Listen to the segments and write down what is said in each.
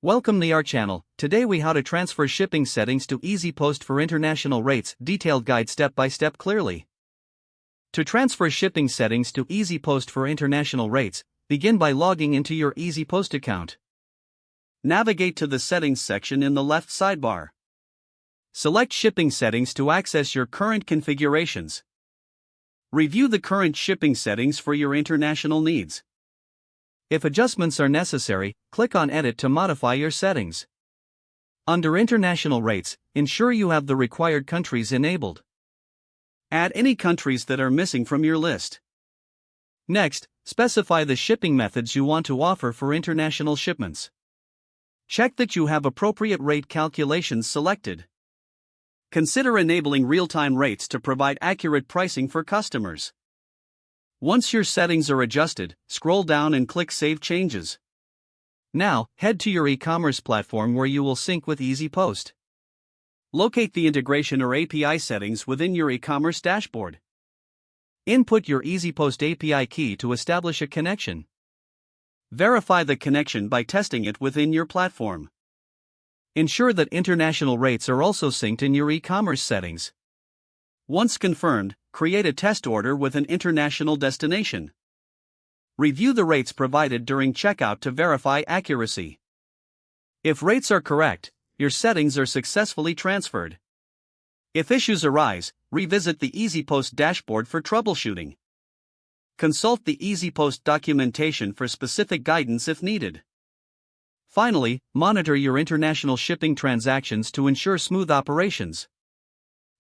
Welcome to our channel. Today we how to transfer shipping settings to EasyPost for international rates. Detailed guide step by step clearly. To transfer shipping settings to EasyPost for international rates, begin by logging into your EasyPost account. Navigate to the settings section in the left sidebar. Select shipping settings to access your current configurations. Review the current shipping settings for your international needs. If adjustments are necessary, click on Edit to modify your settings. Under International Rates, ensure you have the required countries enabled. Add any countries that are missing from your list. Next, specify the shipping methods you want to offer for international shipments. Check that you have appropriate rate calculations selected. Consider enabling real-time rates to provide accurate pricing for customers. Once your settings are adjusted, scroll down and click Save Changes. Now, head to your e-commerce platform where you will sync with EasyPost. Locate the integration or API settings within your e-commerce dashboard. Input your EasyPost API key to establish a connection. Verify the connection by testing it within your platform. Ensure that international rates are also synced in your e-commerce settings. Once confirmed, create a test order with an international destination. Review the rates provided during checkout to verify accuracy. If rates are correct, your settings are successfully transferred. If issues arise, revisit the EasyPost dashboard for troubleshooting. Consult the EasyPost documentation for specific guidance if needed. Finally, monitor your international shipping transactions to ensure smooth operations.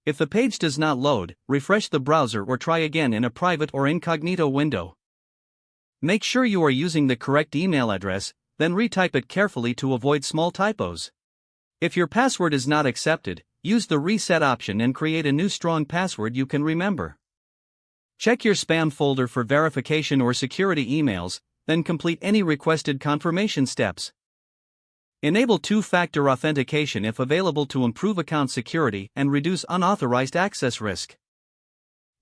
If the page does not load, refresh the browser or try again in a private or incognito window. Make sure you are using the correct email address, then retype it carefully to avoid small typos. If your password is not accepted, use the reset option and create a new strong password you can remember. Check your spam folder for verification or security emails, then complete any requested confirmation steps. Enable two-factor authentication if available to improve account security and reduce unauthorized access risk.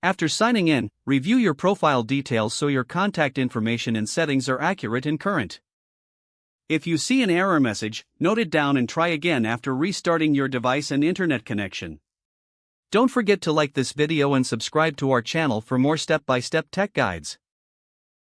After signing in, review your profile details so your contact information and settings are accurate and current. If you see an error message, note it down and try again after restarting your device and internet connection. Don't forget to like this video and subscribe to our channel for more step-by-step tech guides.